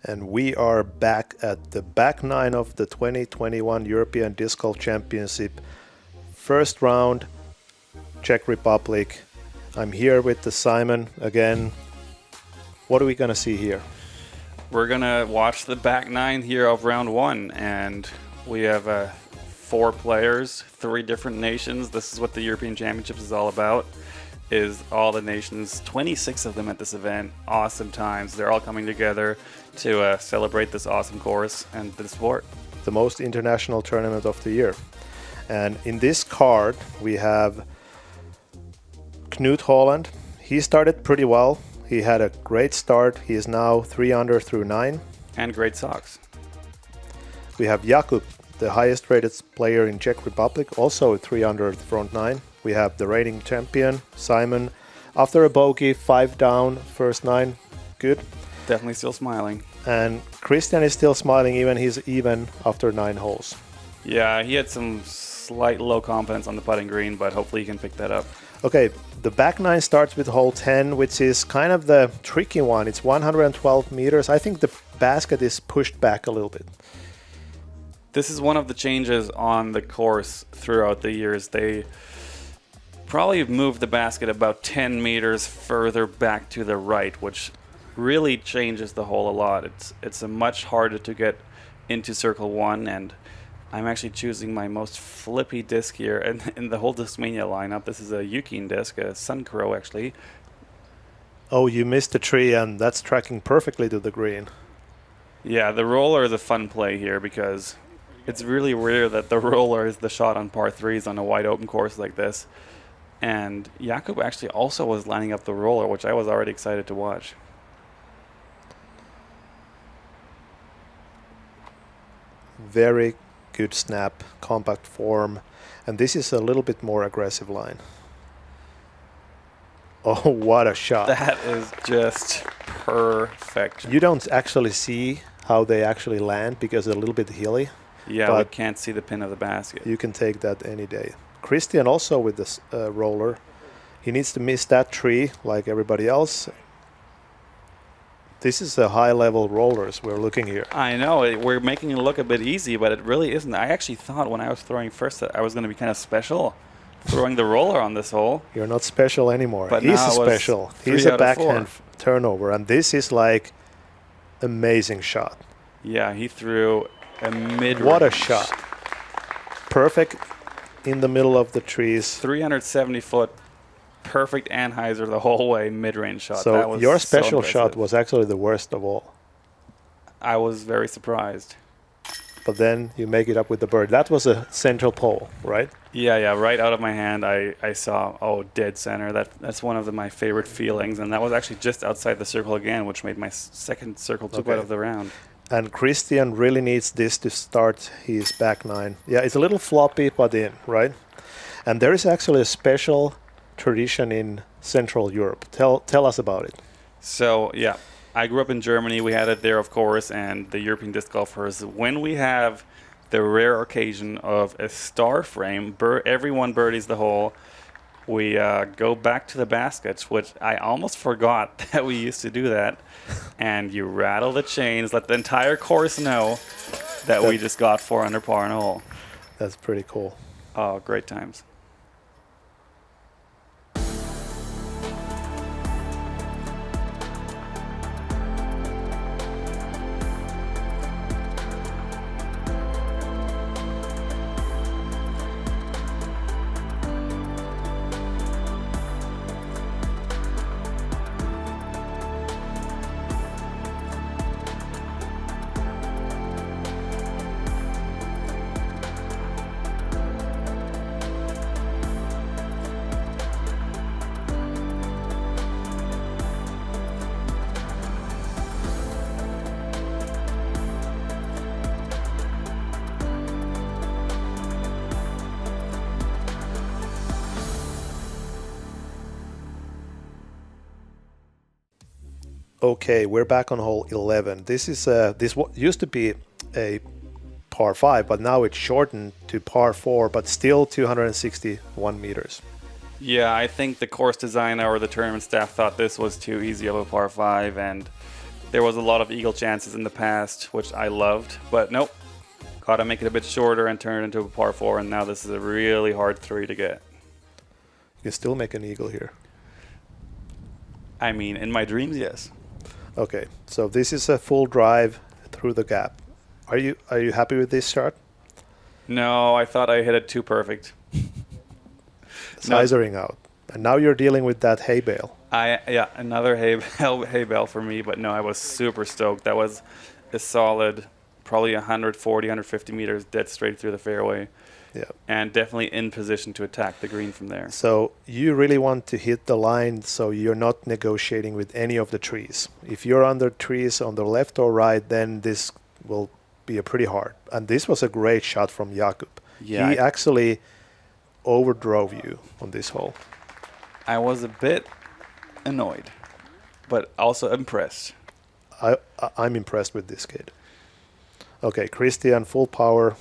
And we are back at the back nine of the 2021 European Disc Golf Championship. First round, Czech Republic. I'm here with the Simon again. What are we gonna see here? We're gonna watch the back nine here of round one, and we have 4 players, 3 different nations. This is what the European Championships is all about. Is all the nations, 26 of them at this event. Awesome times. They're all coming together to celebrate this awesome course and the sport. The most international tournament of the year. And in this card, we have Knut Håland. He started pretty well. He had a great start. He is now 3 under through 9. And great socks. We have Jakub, the highest rated player in Czech Republic, also 3 under front 9. We have the reigning champion, Simon. After a bogey, 5 down, first 9. Good. Definitely still smiling. And Christian is still smiling, he's even after 9 holes. Yeah, he had some slight low confidence on the putting green, but hopefully he can pick that up. Okay, the back 9 starts with hole 10, which is kind of the tricky one. It's 112 meters. I think the basket is pushed back a little bit. This is one of the changes on the course throughout the years. They probably moved the basket about 10 meters further back to the right, which really changes the hole a lot. It's a much harder to get into circle 1, and I'm actually choosing my most flippy disc here in the whole Discmania lineup. This is a Yukine disc, a Sun Crow actually. Oh, you missed the tree, and that's tracking perfectly to the green. Yeah, the roller is a fun play here because it's really rare that the roller is the shot on par 3s on a wide open course like this. And Jakub actually also was lining up the roller, which I was already excited to watch. Very good snap, compact form. And this is a little bit more aggressive line. Oh, what a shot. That is just perfect. You don't actually see how they actually land because it's a little bit hilly. Yeah, we can't see the pin of the basket. You can take that any day. Christian also with this roller. He needs to miss that tree like everybody else. This is a high-level rollers we're looking here. I know. We're making it look a bit easy, but it really isn't. I actually thought when I was throwing first that I was going to be kind of special throwing the roller on this hole. You're not special anymore. But He's a special. He's a backhand turnover, and this is like amazing shot. Yeah, he threw a mid-range. What a shot. Perfect in the middle of the trees. 370 foot, perfect anhyzer the whole way, mid-range shot. So that was your special so shot was actually the worst of all. I was very surprised. But then you make it up with the bird. That was a central pole, right? Yeah, right out of my hand I saw, dead center. That's one of my favorite feelings, and that was actually just outside the circle again, which made my second circle tip out of the round. And Christian really needs this to start his back 9. Yeah, it's a little floppy, but in, right? And there is actually a special tradition in Central Europe. Tell us about it. So, yeah, I grew up in Germany. We had it there, of course, and the European disc golfers, when we have the rare occasion of a star frame, everyone birdies the hole. We go back to the baskets, which I almost forgot that we used to do that. And you rattle the chains, let the entire course know that we just got 4 under par in a hole. That's pretty cool. Oh, great times. Okay, we're back on hole 11. This is used to be a par 5, but now it's shortened to par 4, but still 261 meters. Yeah, I think the course designer or the tournament staff thought this was too easy of a par 5, and There was a lot of eagle chances in the past, which I loved, but nope. Gotta make it a bit shorter and turn it into a par 4, and now this is a really hard 3 to get. You can still make an eagle here. I mean, in my dreams, yes. Okay, so this is a full drive through the gap. Are you happy with this shot? No, I thought I hit it too perfect. Sizering out. And now you're dealing with that hay bale. Another hay bale for me, but no, I was super stoked. That was a solid, probably 140, 150 meters dead straight through the fairway. Yeah. And definitely in position to attack the green from there. So you really want to hit the line so you're not negotiating with any of the trees. If you're under trees on the left or right, then this will be a pretty hard. And this was a great shot from Jakub. Yeah, he actually overdrove you on this hole. I was a bit annoyed, but also impressed. I'm impressed with this kid. Okay, Christian, full power.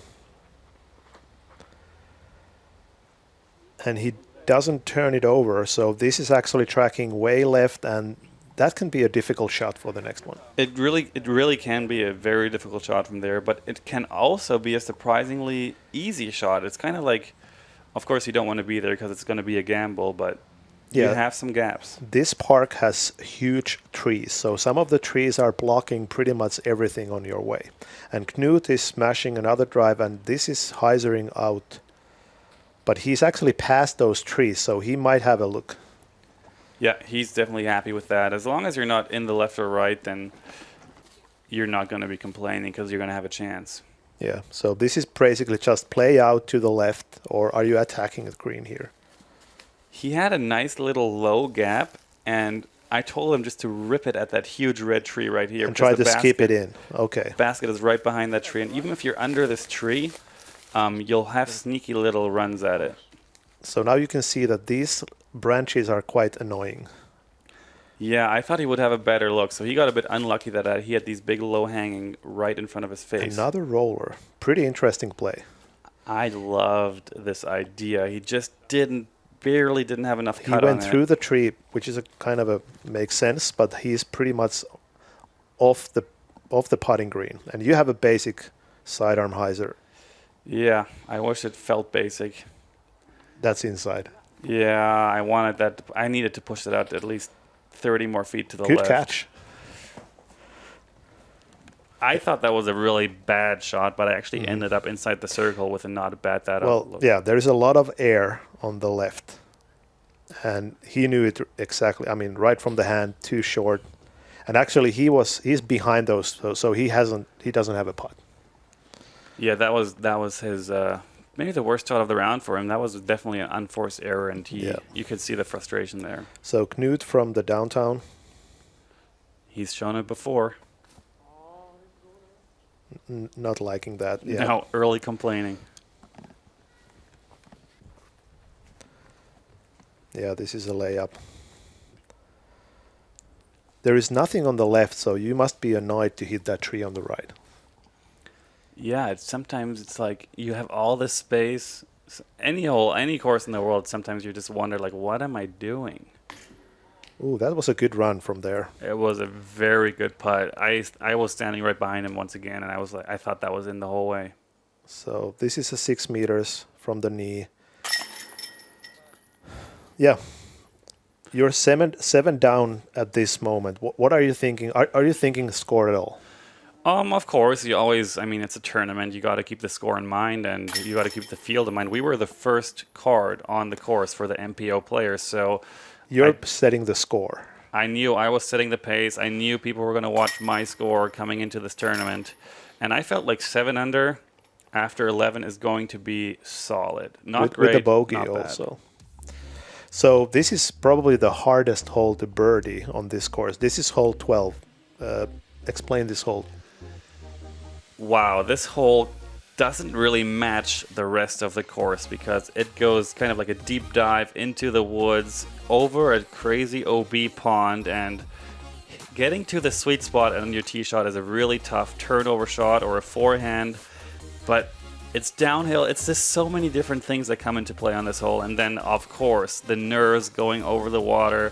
And he doesn't turn it over, so this is actually tracking way left, and that can be a difficult shot for the next one. It really can be a very difficult shot from there, but it can also be a surprisingly easy shot. It's kind of like, of course you don't want to be there because it's going to be a gamble, but you have some gaps. This park has huge trees, so some of the trees are blocking pretty much everything on your way. And Knut is smashing another drive, and this is hyzering out. But he's actually past those trees, so he might have a look. Yeah, he's definitely happy with that. As long as you're not in the left or right, then you're not going to be complaining because you're going to have a chance. Yeah, so this is basically just play out to the left, or are you attacking the green here? He had a nice little low gap, and I told him just to rip it at that huge red tree right here. And try to skip it in. Okay. Basket is right behind that tree, and even if you're under this tree, you'll have sneaky little runs at it. So now you can see that these branches are quite annoying. Yeah, I thought he would have a better look, so he got a bit unlucky that he had these big low hanging right in front of his face. Another roller. Pretty interesting play. I loved this idea. He just barely didn't have enough cut on it. He went through the tree, which is a kind of a makes sense, but he's pretty much off the putting green. And you have a basic sidearm hyzer. Yeah, I wish it felt basic. That's inside. Yeah, I wanted that. I needed to push it out at least 30 more feet to the left. Good catch. I thought that was a really bad shot, but I actually ended up inside the circle with a not bad that Well, yeah, there is a lot of air on the left. And he knew it exactly. I mean, right from the hand, too short. And actually, he's behind those, so he doesn't have a putt. Yeah, that was his maybe the worst shot of the round for him. That was definitely an unforced error, and you could see the frustration there. So Knut from the downtown. He's shown it before. Not liking that. Yeah. No, early complaining. Yeah, this is a layup. There is nothing on the left, so you must be annoyed to hit that tree on the right. Yeah, sometimes it's like you have all this space. Any hole, any course in the world, sometimes you just wonder, like, what am I doing? Ooh, that was a good run from there. It was a very good putt. I was standing right behind him once again, and I thought that was in the whole way. So this is a 6 meters from the knee. Yeah. You're seven down at this moment. What are you thinking? Are you thinking score at all? Of course, you always, I mean, it's a tournament. You got to keep the score in mind, and you got to keep the field in mind. We were the first card on the course for the MPO players, so... You're setting the score. I knew I was setting the pace. I knew people were going to watch my score coming into this tournament. And I felt like 7 under after 11 is going to be solid. Not great, with a bogey not bad. also. So this is probably the hardest hole to birdie on this course. This is hole 12. Explain this hole. Wow, this hole doesn't really match the rest of the course because it goes kind of like a deep dive into the woods over a crazy OB pond, and getting to the sweet spot on your tee shot is a really tough turnover shot or a forehand, but it's downhill. It's just so many different things that come into play on this hole, and then of course the nerves going over the water,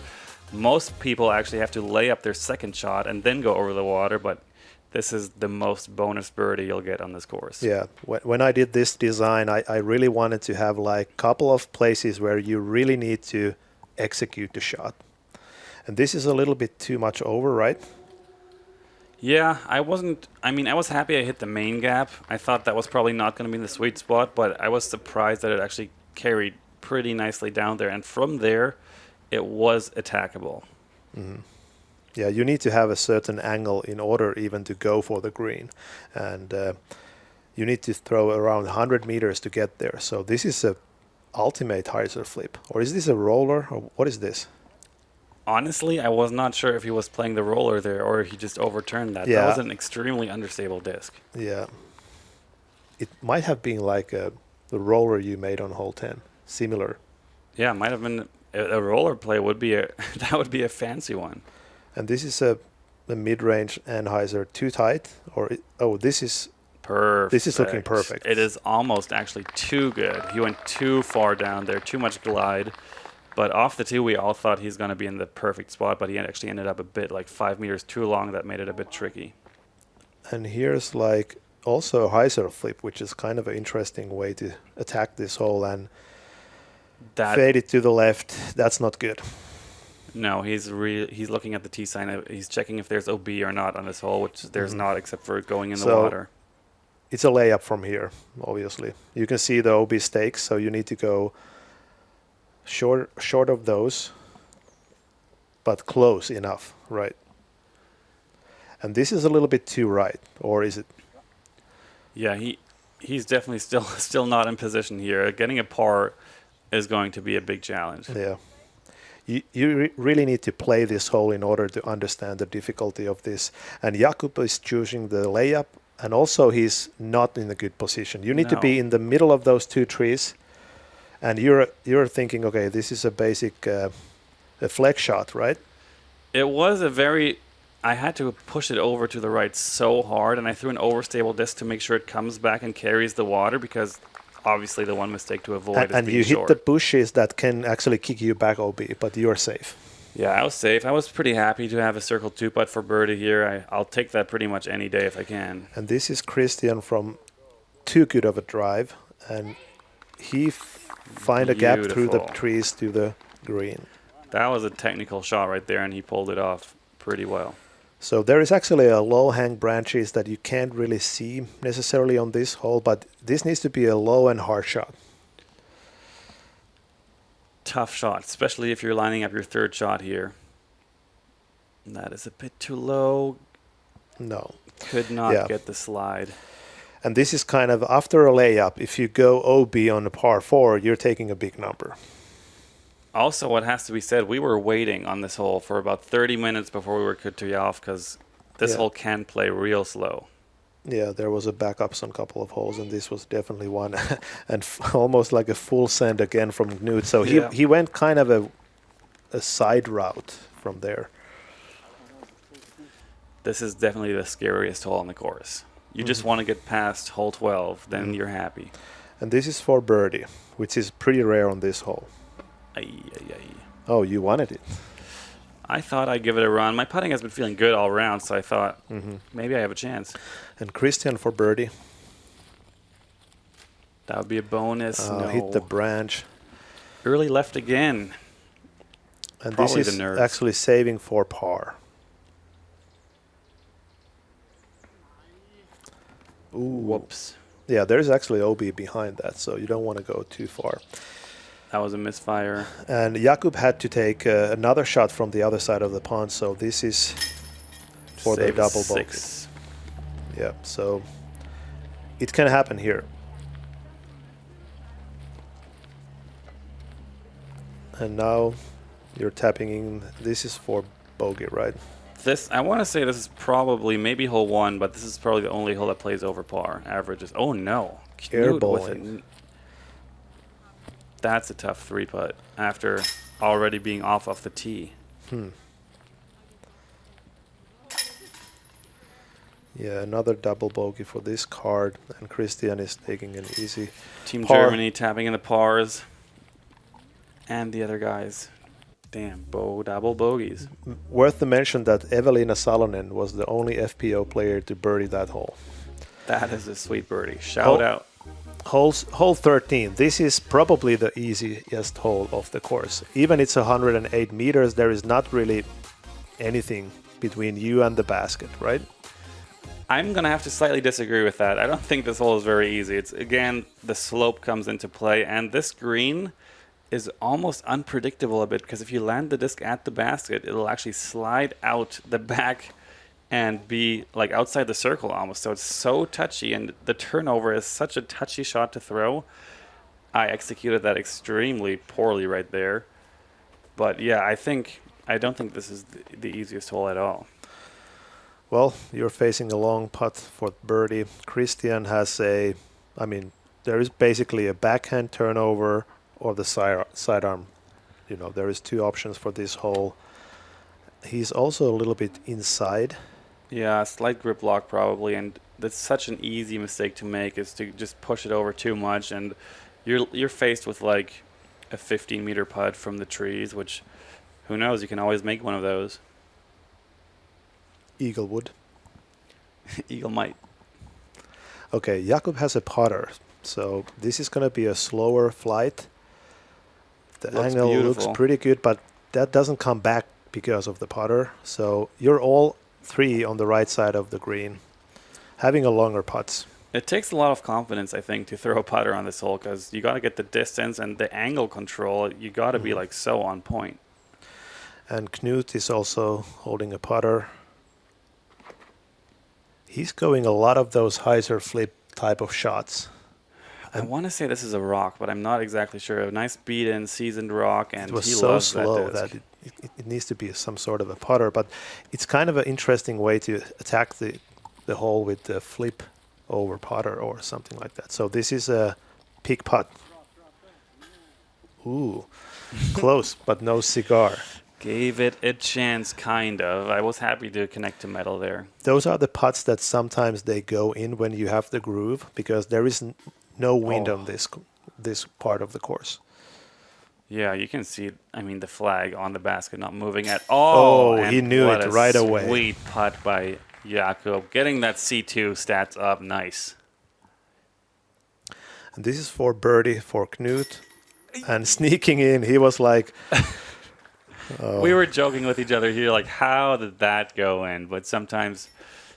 Most people actually have to lay up their second shot and then go over the water, but this is the most bonus birdie you'll get on this course. Yeah, when I did this design, I really wanted to have like a couple of places where you really need to execute the shot. And this is a little bit too much over, right? Yeah, I was happy I hit the main gap. I thought that was probably not going to be in the sweet spot, but I was surprised that it actually carried pretty nicely down there. And from there, it was attackable. Mm-hmm. Yeah, you need to have a certain angle in order even to go for the green. And you need to throw around 100 meters to get there. So this is a ultimate hyzer flip. Or is this a roller? Or what is this? Honestly, I was not sure if he was playing the roller there or he just overturned that. Yeah. That was an extremely understable disc. Yeah. It might have been like the roller you made on hole 10. Similar. Yeah, it might have been a roller play would be that would be a fancy one. And this is a mid-range anhyzer too tight, or this is perfect. This is looking perfect. It is almost actually too good. He went too far down there, too much glide. But off the tee, we all thought he's going to be in the perfect spot, but he actually ended up a bit like 5 meters too long. That made it a bit tricky. And here's like also a hyzer flip, which is kind of an interesting way to attack this hole and fade it to the left. That's not good. No, he's looking at the tee sign. He's checking if there's OB or not on this hole, which there's not, except for going in the water. It's a layup from here, obviously. You can see the OB stakes, so you need to go short of those, but close enough, right? And this is a little bit too right, or is it? Yeah, he's definitely still not in position here. Getting a par is going to be a big challenge. Yeah. You really need to play this hole in order to understand the difficulty of this. And Jakub is choosing the layup, and also he's not in a good position. You need to be in the middle of those two trees, and you're thinking, okay, this is a basic a flex shot, right? It was I had to push it over to the right so hard, and I threw an overstable disc to make sure it comes back and carries the water, because obviously the one mistake to avoid is and being you short. hit the bushes that can actually kick you back OB, but you're safe. Yeah, I was safe. I was pretty happy to have a circle 2-putt for birdie here. I'll take that pretty much any day if I can. And this is Christian from too good of a drive, and he find a gap through the trees to the green. That was a technical shot right there, and he pulled it off pretty well. So there is actually a low hang branches that you can't really see necessarily on this hole, but this needs to be a low and hard shot. Tough shot, especially if you're lining up your third shot here. That is a bit too low. No. Could not get the slide. And this is kind of after a layup. If you go OB on a par 4, you're taking a big number. Also, what has to be said, we were waiting on this hole for about 30 minutes before we were cut to off, because this hole can play real slow. Yeah, there was a backups on a couple of holes, and this was definitely one. And almost like a full send again from Knut. So he went kind of a side route from there. This is definitely the scariest hole on the course. You just want to get past hole 12, then you're happy. And this is for birdie, which is pretty rare on this hole. Oh, you wanted it. I thought I'd give it a run. My putting has been feeling good all around, so I thought maybe I have a chance. And Christian for birdie. That would be a bonus. No. Hit the branch. Early left again. And Probably this is the nerves. actually saving for par. Ooh. Whoops. Yeah, there's actually OB behind that, so you don't want to go too far. That was a misfire. And Jakub had to take another shot from the other side of the pond, so this is for the double bogey. Yeah, so it can happen here. And now you're tapping in. This is for bogey, right? I want to say this is probably maybe hole 1, but this is probably the only hole that plays over par. Averages. Oh no. Airballing. That's a tough 3-putt after already being off the tee. Yeah, another double bogey for this card, and Christian is taking an easy Team par. Germany tapping in the pars, and the other guys Damn, double bogeys. Worth to mention that Evelina Salonen was the only FPO player to birdie that hole. That is a sweet birdie. Shout out. Hole 13. This is probably the easiest hole of the course. Even it's 108 meters, there is not really anything between you and the basket, right? I'm going to have to slightly disagree with that. I don't think this hole is very easy. It's, again, the slope comes into play, and this green is almost unpredictable a bit, because if you land the disc at the basket, it'll actually slide out the back and be like outside the circle almost. So it's so touchy, and the turnover is such a touchy shot to throw. I executed that extremely poorly right there. But yeah, I don't think this is the easiest hole at all. Well, you're facing a long putt for birdie. Christian has there is basically a backhand turnover or the sidearm. There is two options for this hole. He's also a little bit inside. Yeah, slight grip lock probably, and that's such an easy mistake to make, is to just push it over too much, and you're faced with like a 15-meter putt from the trees, which, who knows, you can always make one of those. Eagle would. Eagle might. Okay, Jakub has a putter, so this is going to be a slower flight. The angle looks pretty good, but that doesn't come back because of the putter. So you're all three on the right side of the green, having a longer putts. It takes a lot of confidence, I think, to throw a putter on this hole, because you got to get the distance and the angle control. You got to be like so on point. And Knut is also holding a putter. He's going a lot of those hyzer flip type of shots. I want to say this is a rock, but I'm not exactly sure. A nice beat-in, seasoned rock, and it was he so loves slow that it needs to be some sort of a putter. But it's kind of an interesting way to attack the hole with the flip over putter or something like that. So this is a pick putt. Ooh, close, but no cigar. Gave it a chance, kind of. I was happy to connect to metal there. Those are the putts that sometimes they go in when you have the groove, because there is no wind on this part of the course. Yeah, you can see, the flag on the basket not moving at all. Oh, he knew it right away. Sweet putt by Jakub. Getting that C2 stats up, nice. And this is for birdie for Knut. And sneaking in, he was like... We were joking with each other here, like, how did that go in? But sometimes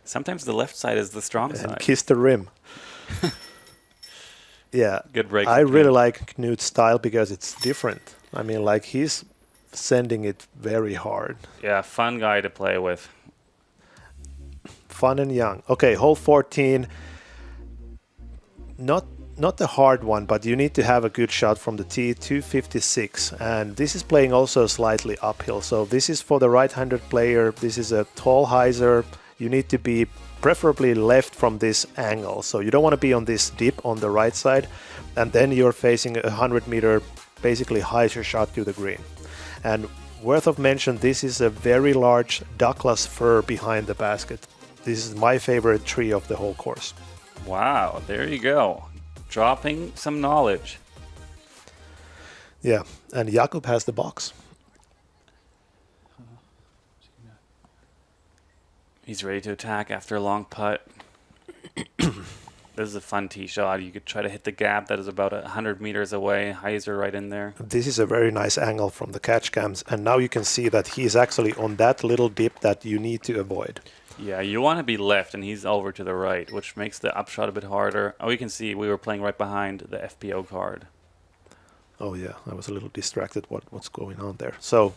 the left side is the strong side. And kiss the rim. Yeah, good break. I really like Knut's style because it's different. He's sending it very hard. Yeah, fun guy to play with. Fun and young. Okay, hole 14. Not the hard one, but you need to have a good shot from the tee, 256. And this is playing also slightly uphill. So this is for the right-handed player. This is a tall hyzer. You need to be preferably left from this angle. So you don't want to be on this dip on the right side. And then you're facing a 100-meter, basically hyzer shot to the green. And worth of mention, this is a very large Douglas fir behind the basket. This is my favorite tree of the whole course. Wow, there you go. Dropping some knowledge. Yeah, and Jakub has the box. He's ready to attack after a long putt. This is a fun tee shot. You could try to hit the gap that is about 100 meters away. Hyzer right in there. This is a very nice angle from the catch cams. And now you can see that he's actually on that little dip that you need to avoid. Yeah, you want to be left, and he's over to the right, which makes the upshot a bit harder. Oh, you can see we were playing right behind the FPO card. Oh, yeah. I was a little distracted what's going on there. So,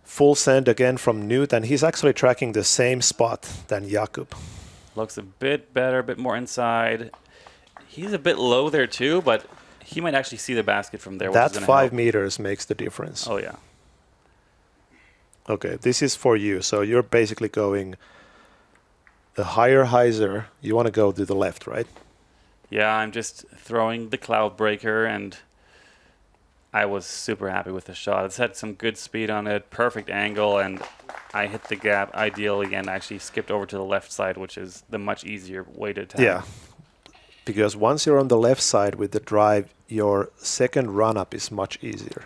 full send again from Knut, and he's actually tracking the same spot than Jakub. Looks a bit better, a bit more inside. He's a bit low there, too, but he might actually see the basket from there. That 5 meters makes the difference. Oh, yeah. Okay, this is for you. So you're basically going a higher hyzer. You want to go to the left, right? Yeah, I'm just throwing the cloud breaker, and I was super happy with the shot. It's had some good speed on it, perfect angle, and I hit the gap ideally and actually skipped over to the left side, which is the much easier way to attack. Yeah, because once you're on the left side with the drive, your second run-up is much easier.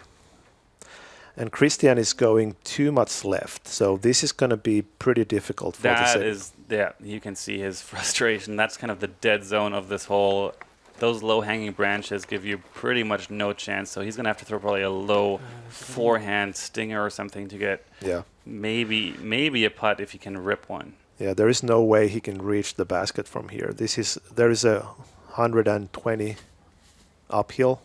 And Christian is going too much left, so this is going to be pretty difficult for the That second. is, yeah, you can see his frustration. That's kind of the dead zone of this hole. Those low-hanging branches give you pretty much no chance, so he's going to have to throw probably a low forehand stinger or something to get Yeah. maybe a putt if he can rip one. Yeah, there is no way he can reach the basket from here. There is a 120 uphill.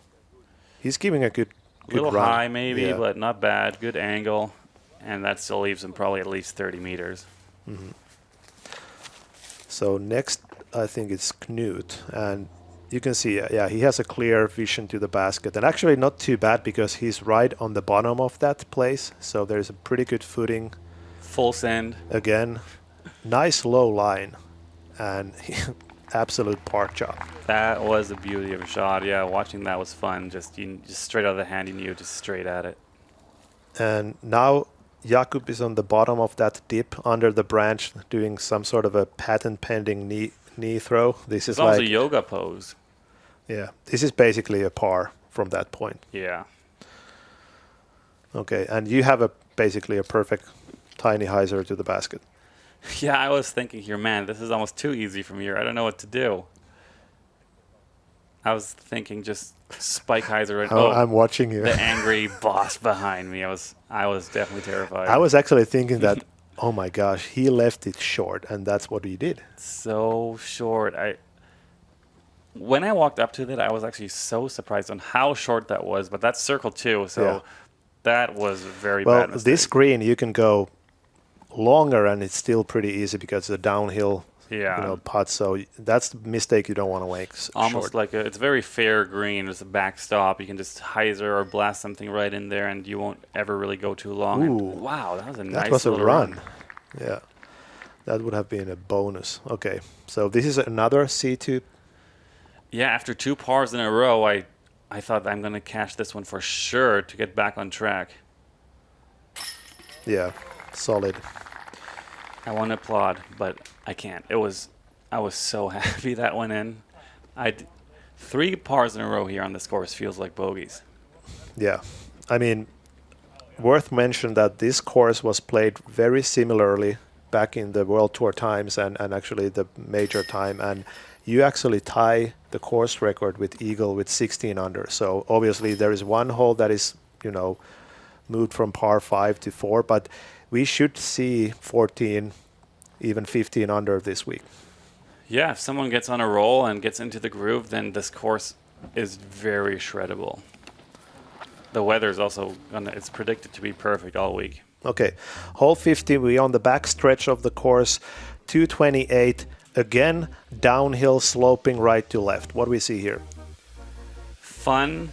He's giving a good Little run. high maybe, Yeah. but not bad. Good angle, and that still leaves him probably at least 30 meters. So next, I think it's Knut, and you can see, yeah, he has a clear vision to the basket, and actually not too bad because he's right on the bottom of that place. So there's a pretty good footing. Full send. Again, nice low line, and absolute park job. That was the beauty of a shot. Yeah, watching that was fun. Just straight out of the hand, you knew just straight at it. And now Jakub is on the bottom of that dip under the branch, doing some sort of a patent pending knee throw. This is It's almost like a yoga pose. yeah, this is basically a par from that point. Yeah. Okay, and you have basically a perfect tiny hyzer to the basket. Yeah, I was thinking here, man, this is almost too easy from here. I don't know what to do. I was thinking just spike hyzer. And, I'm watching you. The angry boss behind me. I was definitely terrified. I was actually thinking that, oh my gosh, he left it short, and that's what he did. So short. When I walked up to that, I was actually so surprised on how short that was. But that's circle 2, so Yeah. that was a very Well, bad mistake. this green you can go longer, and it's still pretty easy because it's a downhill, putt. So that's the mistake you don't want to make. Almost short. like it's very fair green. There's a backstop. You can just hyzer or blast something right in there, and you won't ever really go too long. Ooh. And wow, that was a nice That was a little run. Yeah, that would have been a bonus. Okay, so this is another C2. Yeah, after 2 pars in a row, I thought I'm going to cash this one for sure to get back on track. Yeah, solid. I want to applaud, but I can't. I was so happy that went in. 3 pars in a row here on this course feels like bogeys. Yeah, I mean, worth mention that this course was played very similarly back in the World Tour times and actually the major time, and you actually tie the course record with Eagle with 16 under. So obviously there is one hole that is, moved from par 5 to 4, but we should see 14, even 15 under this week. Yeah, if someone gets on a roll and gets into the groove, then this course is very shreddable. The weather is also it's predicted to be perfect all week. Okay, hole 50, we on the back stretch of the course, 228, again, downhill, sloping right to left. What do we see here? Fun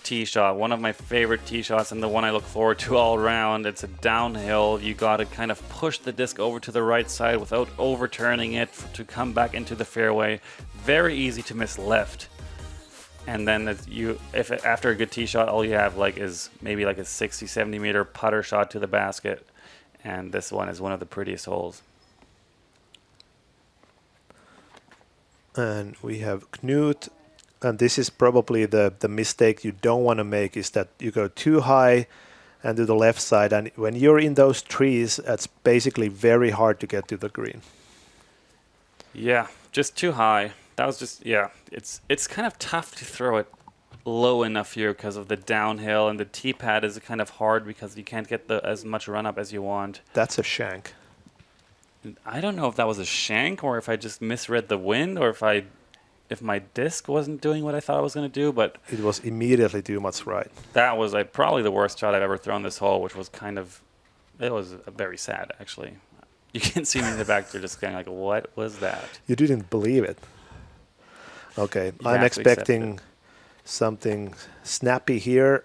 tee shot. One of my favorite tee shots and the one I look forward to all around. It's a downhill. You got to kind of push the disc over to the right side without overturning it to come back into the fairway. Very easy to miss left. And then if after a good tee shot, all you have is maybe like a 60, 70 meter putter shot to the basket. And this one is one of the prettiest holes. And we have Knut. And this is probably the mistake you don't want to make, is that you go too high and to the left side. And when you're in those trees, it's basically very hard to get to the green. Yeah, just too high. That was just, yeah. It's kind of tough to throw it low enough here because of the downhill, and the tee pad is kind of hard because you can't get as much run up as you want. That's a shank. I don't know if that was a shank or if I just misread the wind or if my disc wasn't doing what I thought I was going to do, but it was immediately too much right. That was probably the worst shot I've ever thrown this hole, which was it was very sad, actually. You can see me in the back there just kind of like, what was that? You didn't believe it. Okay, I'm expecting something snappy here.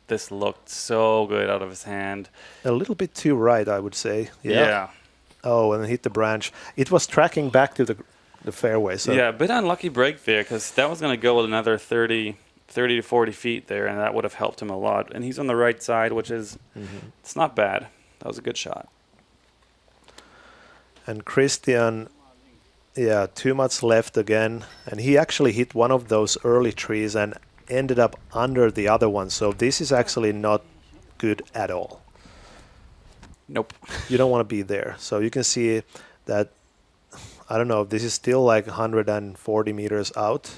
This looked so good out of his hand. A little bit too right, I would say. Yeah. Oh, and hit the branch. It was tracking back to the fairway. So yeah, a bit unlucky break there because that was going to go another 30 to 40 feet there, and that would have helped him a lot. And he's on the right side, which is it's not bad. That was a good shot. And Christian, too much left again. And he actually hit one of those early trees and ended up under the other one. So this is actually not good at all. Nope. You don't want to be there. So you can see that, I don't know, this is still like 140 meters out.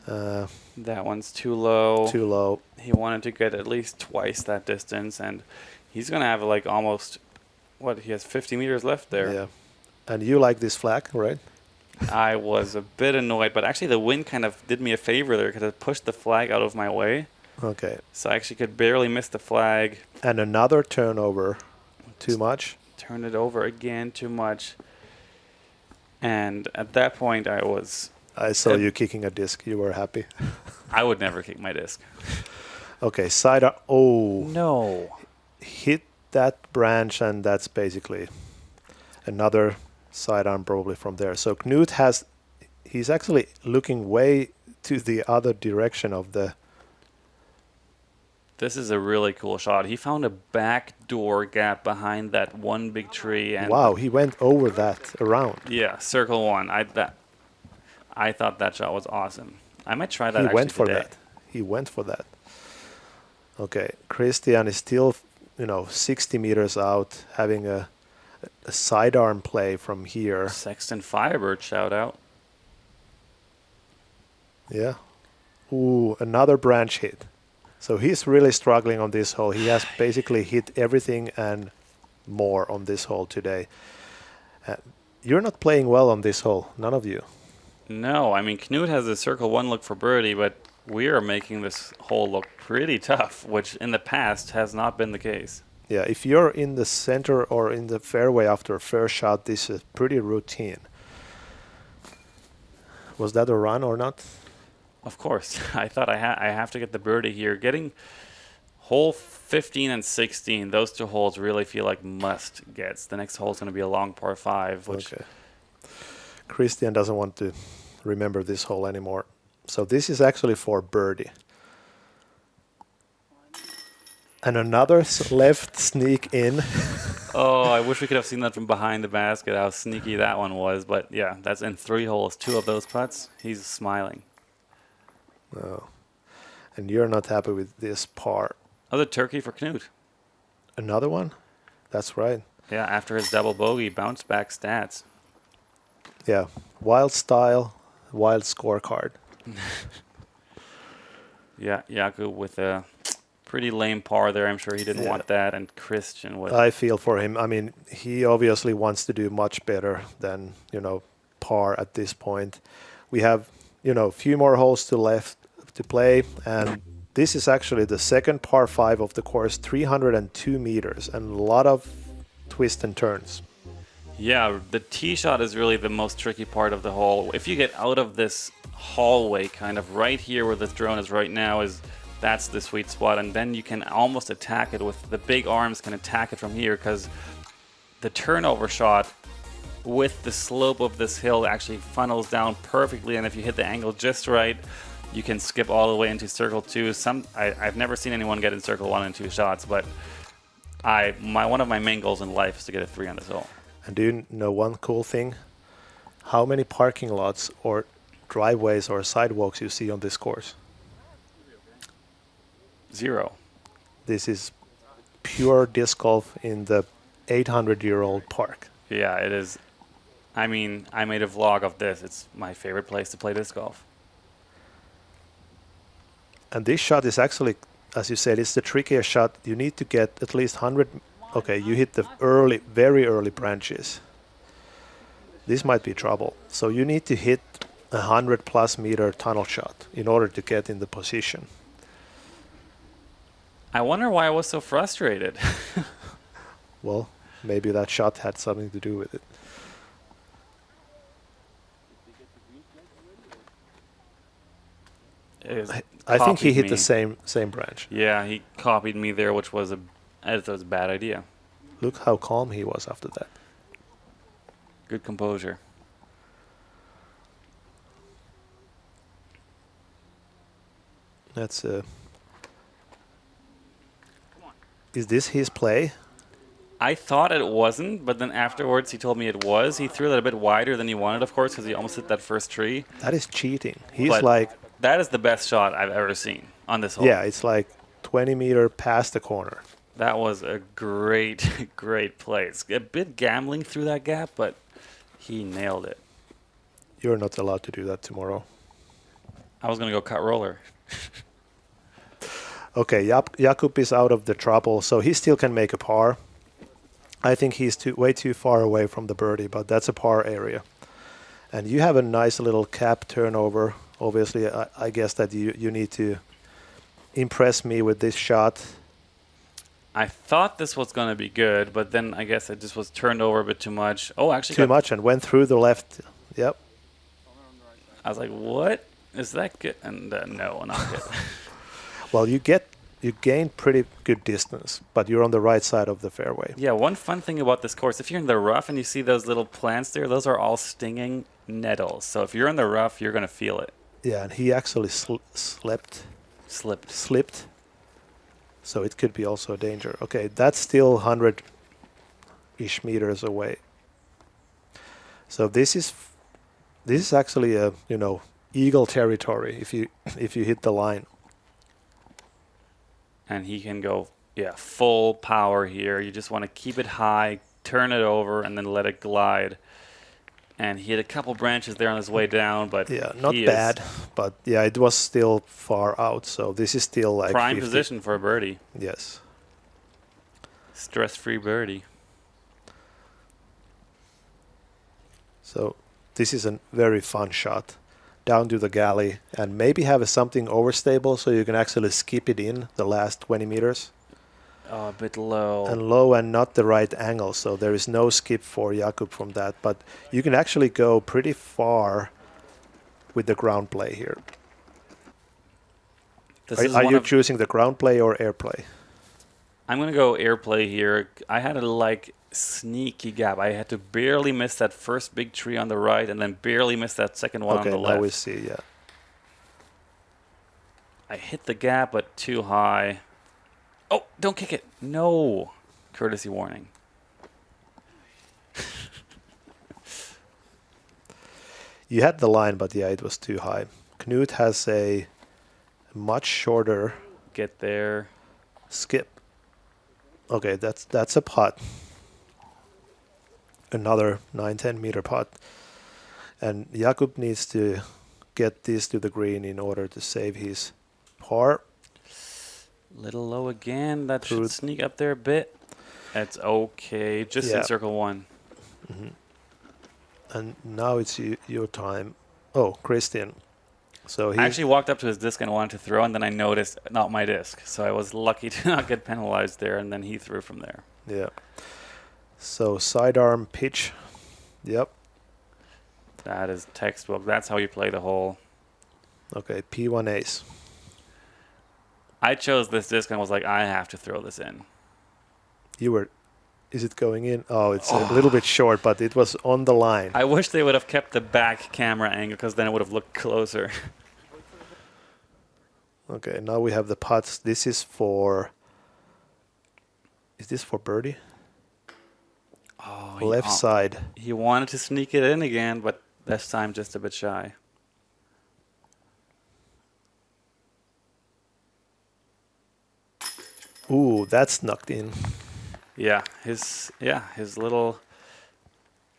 That one's too low. Too low. He wanted to get at least twice that distance, and he's going to have like almost, he has 50 meters left there. Yeah. And you like this flag, right? I was a bit annoyed, but actually the wind kind of did me a favor there because it pushed the flag out of my way. Okay. So I actually could barely miss the flag. And another turnover. Too much? Turn it over again, too much. And at that point I saw you kicking a disc. You were happy. I would never kick my disc. Okay, sidearm. Oh. No. Hit that branch, and that's basically another sidearm probably from there. So Knut he's actually looking way to the other direction of the... This is a really cool shot. He found a back door gap behind that one big tree. And wow, he went over that, around. Yeah, circle one. I thought that shot was awesome. I might try that He actually went for today. that. He went for that. Okay, Christian is still, 60 meters out, having a sidearm play from here. Sexton Firebird shout out. Yeah. Ooh, another branch hit. So he's really struggling on this hole. He has basically hit everything and more on this hole today. You're not playing well on this hole, none of you. No, I mean, Knut has a circle one look for birdie, but we are making this hole look pretty tough, which in the past has not been the case. Yeah, if you're in the center or in the fairway after a fair shot, this is pretty routine. Was that a run or not? Of course. I thought I have to get the birdie here. Getting hole 15 and 16, those two holes really feel like must gets. The next hole is going to be a long par 5, which... Okay. Christian doesn't want to remember this hole anymore. So this is actually for birdie. And another left sneak in. Oh, I wish we could have seen that from behind the basket, how sneaky that one was. But yeah, that's in 3 holes, 2 of those putts. He's smiling. Oh. And you're not happy with this par. Another turkey for Knut. Another one? That's right. Yeah, after his double bogey, bounce back stats. Yeah, wild style, wild scorecard. Yeah, Jakub with a pretty lame par there. I'm sure he didn't want that. And Christian with... I feel for him. I mean, he obviously wants to do much better than, par at this point. We have, a few more holes to play. And this is actually the second par 5 of the course, 302 meters, and a lot of twists and turns. Yeah, the tee shot is really the most tricky part of the hole. If you get out of this hallway, kind of right here where this drone is right now, that's the sweet spot, and then you can almost attack it with the big arms, can attack it from here, because the turnover shot with the slope of this hill actually funnels down perfectly, and if you hit the angle just right, you can skip all the way into circle 2. I've never seen anyone get in circle 1 and 2 shots, but one of my main goals in life is to get a 3 on this hole. And do you know one cool thing? How many parking lots or driveways or sidewalks you see on this course? 0. This is pure disc golf in the 800-year-old park. Yeah, it is. I mean, I made a vlog of this. It's my favorite place to play disc golf. And this shot is actually, as you said, it's the trickiest shot. You need to get at least 100. Okay, you hit the very early branches. This might be trouble. So you need to hit a 100+ meter tunnel shot in order to get in the position. I wonder why I was so frustrated. Well, maybe that shot had something to do with it. I think he hit the same branch. Yeah, he copied me there, which was I thought it was a bad idea. Look how calm he was after that. Good composure. That's Is this his play? I thought it wasn't, but then afterwards he told me it was. He threw that a bit wider than he wanted, of course, because he almost hit that first tree. That is cheating. He's But like... That is the best shot I've ever seen on this hole. Yeah, it's like 20 meter past the corner. That was a great, great play. It's a bit gambling through that gap, but he nailed it. You're not allowed to do that tomorrow. I was going to go cut roller. Okay, Jakub is out of the trouble, so he still can make a par. I think he's way too far away from the birdie, but that's a par area. And you have a nice little cap turnover. Obviously, I guess that you need to impress me with this shot. I thought this was going to be good, but then I guess it just was turned over a bit too much. Oh, actually. Too much and went through the left. Yep. I was like, what? Is that good? And no, not good. Well, you gain pretty good distance, but you're on the right side of the fairway. Yeah, one fun thing about this course, if you're in the rough and you see those little plants there, those are all stinging nettles. So if you're in the rough, you're going to feel it. Yeah, and he actually slipped. So it could be also a danger. Okay, that's still 100-ish meters away. So this is actually a eagle territory if you hit the line. And he can go, full power here. You just want to keep it high, turn it over, and then let it glide. And he had a couple branches there on his way down, but not bad. But it was still far out. So this is still like prime 50. position for a birdie. Yes. Stress-free birdie. So this is a very fun shot. Down to the galley and maybe have something overstable so you can actually skip it in the last 20 meters. Oh, a bit low. And low and not the right angle, so there is no skip for Jakub from that. But you can actually go pretty far with the ground play here. Are you choosing the ground play or air play? I'm going to go air play here. I had a sneaky gap. I had to barely miss that first big tree on the right and then barely miss that second one on the left. Okay, now we see, yeah. I hit the gap, but too high. Oh, don't kick it. No. Courtesy warning. You had the line, but it was too high. Knut has a much shorter get there. Skip. Okay, that's a putt. Another 9-10 meter putt. And Jakub needs to get this to the green in order to save his par. Little low again. That should sneak up there a bit. That's okay. Just in circle one. Mm-hmm. And now it's your time. Oh, Christian. So he I actually walked up to his disc and wanted to throw, and then I noticed not my disc. So I was lucky to not get penalized there, and then he threw from there. Yeah. So sidearm pitch. Yep. That is textbook. That's how you play the hole. Okay, P1 ace. I chose this disc and was like, I have to throw this in. Is it going in? Oh, it's a little bit short, but it was on the line. I wish they would have kept the back camera angle because then it would have looked closer. Okay, now we have the putts. Is this for birdie? Oh, left side. He wanted to sneak it in again, but this time just a bit shy. Ooh, that's knocked in. Yeah, his little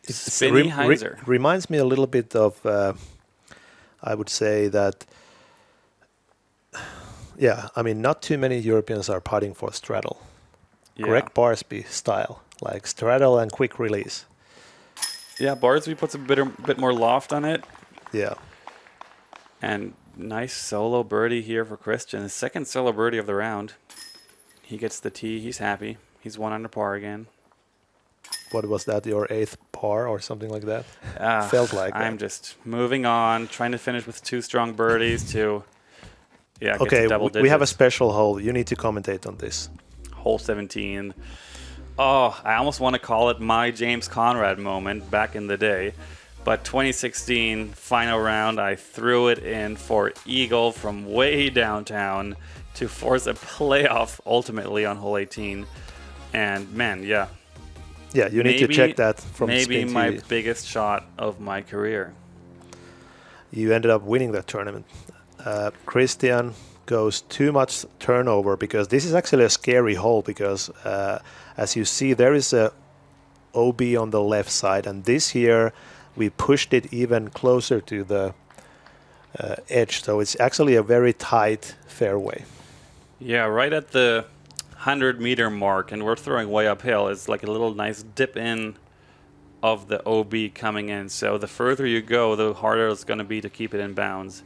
spinny hyzer. Reminds me a little bit of, I would say that, not too many Europeans are putting for straddle. Yeah. Greg Barsby style, like straddle and quick release. Yeah, Barsby puts a bit more loft on it. Yeah. And nice solo birdie here for Christian. His second solo birdie of the round. He gets the tee. He's happy. He's 1 under par again. What was that? Your 8th par or something like that? Felt like I'm just moving on, trying to finish with 2 strong birdies to get okay, to double digits. We have a special hole. You need to commentate on this. Hole 17. Oh, I almost want to call it my James Conrad moment back in the day. But 2016, final round, I threw it in for eagle from way downtown to force a playoff ultimately on hole 18. And man, yeah. Yeah, you need to check that from SpinTV. Maybe my biggest shot of my career. You ended up winning that tournament. Christian goes too much turnover, because this is actually a scary hole, because as you see, there is a OB on the left side, and this here we pushed it even closer to the edge, so it's actually a very tight fairway. Yeah, right at the 100-meter mark, and we're throwing way uphill. It's like a little nice dip in of the OB coming in. So the further you go, the harder it's going to be to keep it in bounds.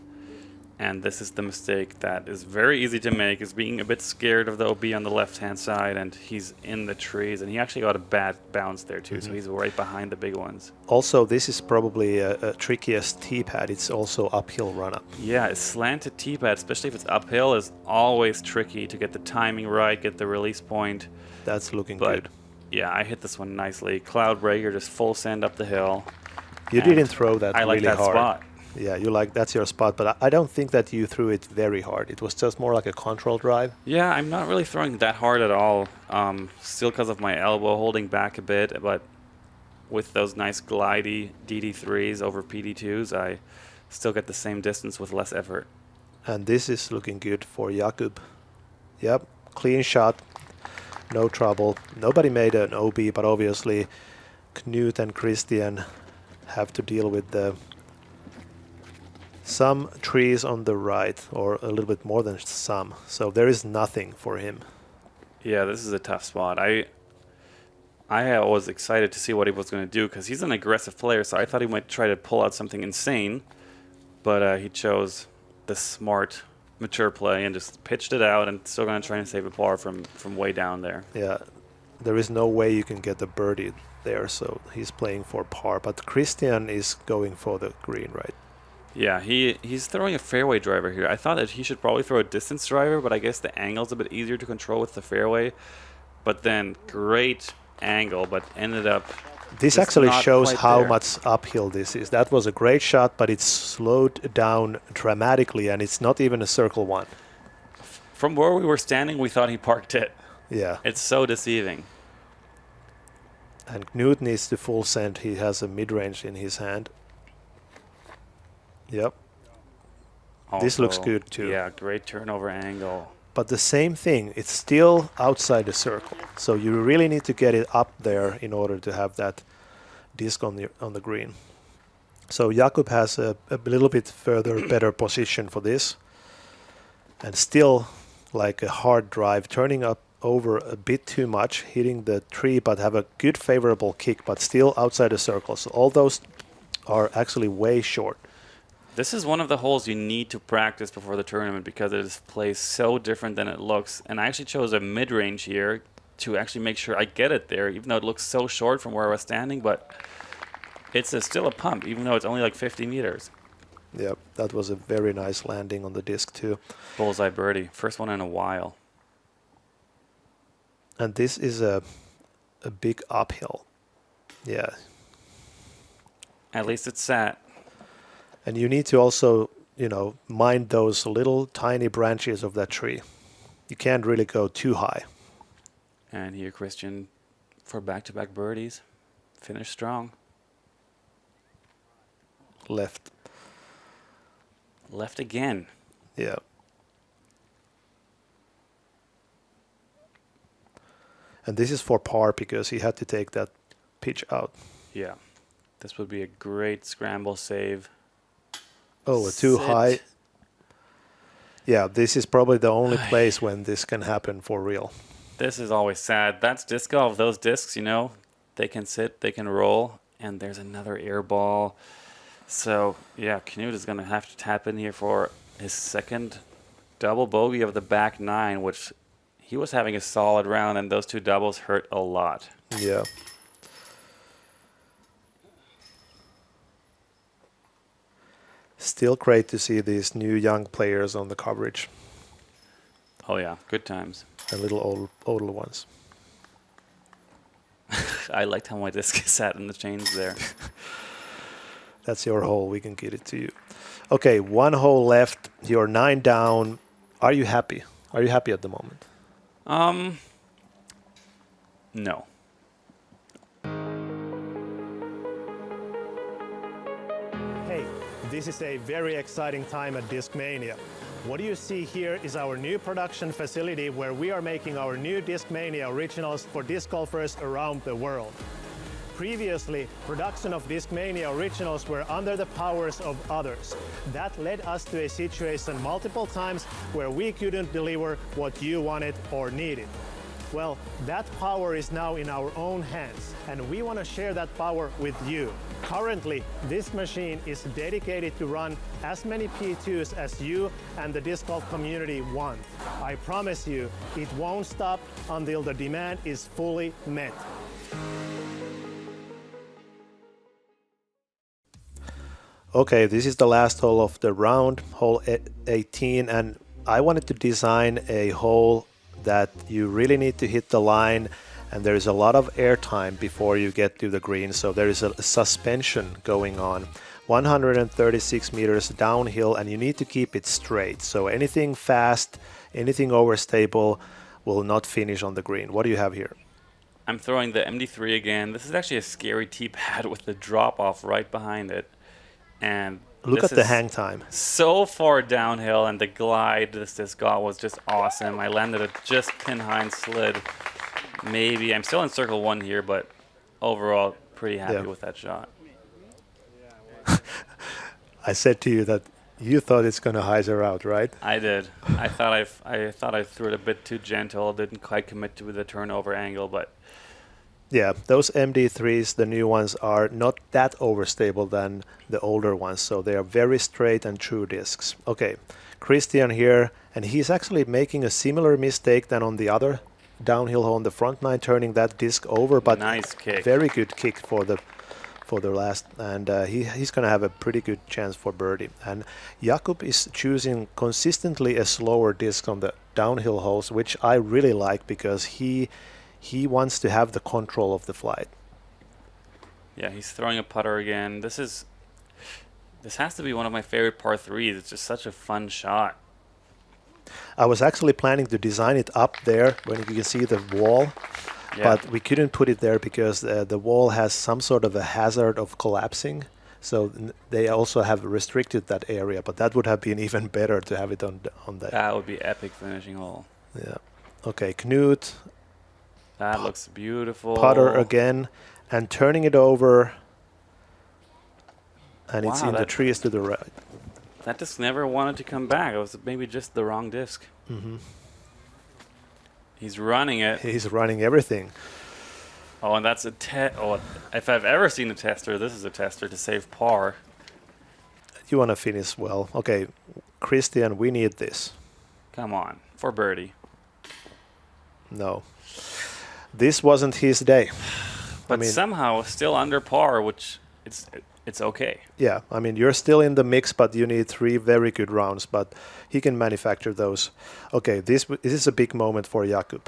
And this is the mistake that is very easy to make, is being a bit scared of the OB on the left-hand side, and he's in the trees, and he actually got a bad bounce there too, so he's right behind the big ones. Also, this is probably a trickiest tee pad. It's also uphill run-up. Yeah, a slanted tee pad, especially if it's uphill, is always tricky to get the timing right, get the release point. That's looking But good. yeah, I hit this one nicely. Cloud breaker, just full send up the hill. You didn't throw that I like really that hard. spot. Yeah, that's your spot, but I don't think that you threw it very hard. It was just more like a control drive. Yeah, I'm not really throwing that hard at all. Still because of my elbow holding back a bit, but with those nice glidey DD3s over PD2s, I still get the same distance with less effort. And this is looking good for Jakub. Yep, clean shot, no trouble. Nobody made an OB, but obviously Knut and Christian have to deal with some trees on the right, or a little bit more than some. So there is nothing for him. Yeah, this is a tough spot. I was excited to see what he was going to do, because he's an aggressive player, so I thought he might try to pull out something insane, but he chose the smart, mature play and just pitched it out, and still going to try and save a par from way down there. Yeah, there is no way you can get a birdie there, so he's playing for par. But Christian is going for the green, right? Yeah, he's throwing a fairway driver here. I thought that he should probably throw a distance driver, but I guess the angle's a bit easier to control with the fairway. But then, great angle, but ended up... This actually shows how much uphill this is. That was a great shot, but it's slowed down dramatically, and it's not even a circle one. From where we were standing, we thought he parked it. Yeah. It's so deceiving. And Knut needs the full send. He has a mid-range in his hand. Yep. Also, this looks good too. Yeah, great turnover angle. But the same thing, it's still outside the circle. So you really need to get it up there in order to have that disc on the green. So Jakub has a little bit further better position for this. And still like a hard drive, turning up over a bit too much, hitting the tree, but have a good favorable kick, but still outside the circle. So all those are actually way short. This is one of the holes you need to practice before the tournament, because it is placed so different than it looks. And I actually chose a mid-range here to actually make sure I get it there, even though it looks so short from where I was standing. But it's still a pump, even though it's only like 50 meters. Yeah, that was a very nice landing on the disc too. Bullseye birdie. First one in a while. And this is a big uphill. Yeah. At least it's sat. And you need to also, mind those little tiny branches of that tree. You can't really go too high. And here, Christian, for back-to-back birdies. Finish strong. Left. Left again. Yeah. And this is for par, because he had to take that pitch out. Yeah. This would be a great scramble save. Oh, too high. Yeah, this is probably the only place when this can happen for real. This is always sad. That's disc golf. Those discs, they can sit, they can roll, and there's another air ball. So, yeah, Knut is going to have to tap in here for his second double bogey of the back nine, which he was having a solid round, and those two doubles hurt a lot. Yeah. Still great to see these new young players on the coverage. Oh, yeah, good times. And little older ones. I liked how my disc sat in the chains there. That's your hole. We can get it to you. Okay, one hole left. You're 9 down. Are you happy? Are you happy at the moment? No. Hey, this is a very exciting time at Discmania. What you see here is our new production facility where we are making our new Discmania originals for disc golfers around the world. Previously, production of Discmania originals were under the powers of others. That led us to a situation multiple times where we couldn't deliver what you wanted or needed. Well, that power is now in our own hands, and we want to share that power with you. Currently, this machine is dedicated to run as many P2s as you and the disc golf community want. I promise you, it won't stop until the demand is fully met. Okay, this is the last hole of the round, hole 18, and I wanted to design a hole that you really need to hit the line, and there is a lot of air time before you get to the green, so there is a suspension going on. 136 meters downhill, and you need to keep it straight, so anything fast, anything overstable will not finish on the green. What do you have here? I'm throwing the MD3 again. This is actually a scary tee pad with the drop off right behind it. And look at the hang time. So far downhill, and the glide this disc got was just awesome. I landed it just pin high and slid. Maybe I'm still in circle 1 here, but overall pretty happy with that shot. I said to you that you thought it's gonna hyzer out, right? I did. I thought I threw it a bit too gentle. Didn't quite commit to the turnover angle, but. Yeah, those MD3s, the new ones, are not that overstable than the older ones, so they are very straight and true discs. Okay, Christian here, and he's actually making a similar mistake than on the other downhill hole on the front nine, turning that disc over, but nice kick. Very good kick for the last, and he's going to have a pretty good chance for birdie. And Jakub is choosing consistently a slower disc on the downhill holes, which I really like because he wants to have the control of the flight. Yeah, he's throwing a putter again. This has to be one of my favorite par 3s. It's just such a fun shot. I was actually planning to design it up there when you can see the wall, but we couldn't put it there because the wall has some sort of a hazard of collapsing. So they also have restricted that area, but that would have been even better to have it on that. That would be epic finishing hole. Yeah. Okay, Knut. That looks beautiful. Putter again, and turning it over, and it's in the trees to the right. That disc never wanted to come back. It was maybe just the wrong disc. Mm-hmm. He's running it. He's running everything. Oh, and that's a if I've ever seen a tester, this is a tester to save par. You want to finish well. Okay, Christian, we need this. Come on, for birdie. No. This wasn't his day. But somehow still under par, which it's okay. Yeah, I mean, you're still in the mix, but you need 3 very good rounds, but he can manufacture those. Okay, this is a big moment for Jakub.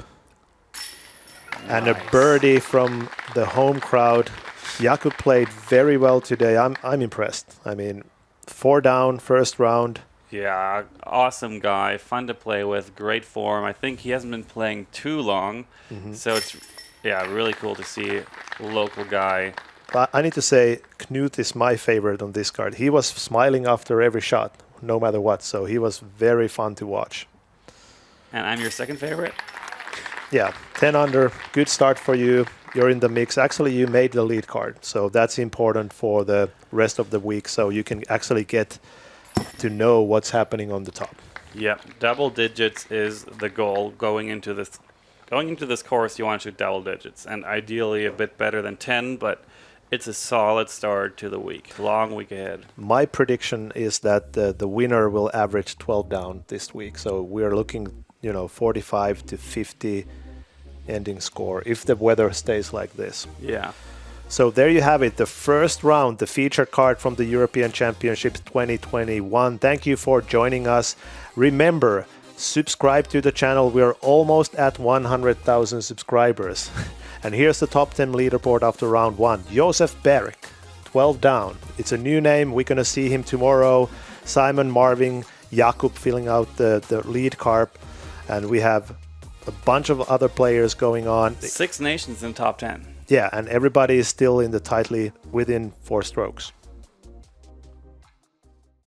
Nice. And a birdie from the home crowd. Jakub played very well today. I'm impressed. I mean, 4 down, first round. Yeah, awesome guy, fun to play with, great form. I think he hasn't been playing too long, so it's really cool to see a local guy. I need to say, Knut is my favorite on this card. He was smiling after every shot, no matter what, so he was very fun to watch. And I'm your second favorite? Yeah, 10 under, good start for you. You're in the mix. Actually, you made the lead card, so that's important for the rest of the week, so you can actually get to know what's happening on the top. Yep, double digits is the goal going into this. Going into this course, you want to shoot double digits, and ideally a bit better than 10, but it's a solid start to the week. Long week ahead. My prediction is that the winner will average 12 down this week, so we're looking, 45 to 50 ending score if the weather stays like this. Yeah. So there you have it, the first round, the feature card from the European Championships 2021. Thank you for joining us. Remember, subscribe to the channel. We're almost at 100,000 subscribers. And here's the top 10 leaderboard after round 1. Josef Berg, 12 down. It's a new name. We're going to see him tomorrow. Simon Marvin, Jakub filling out the lead card. And we have a bunch of other players going on. 6 nations in top 10. Yeah, and everybody is still in the tightly within 4 strokes.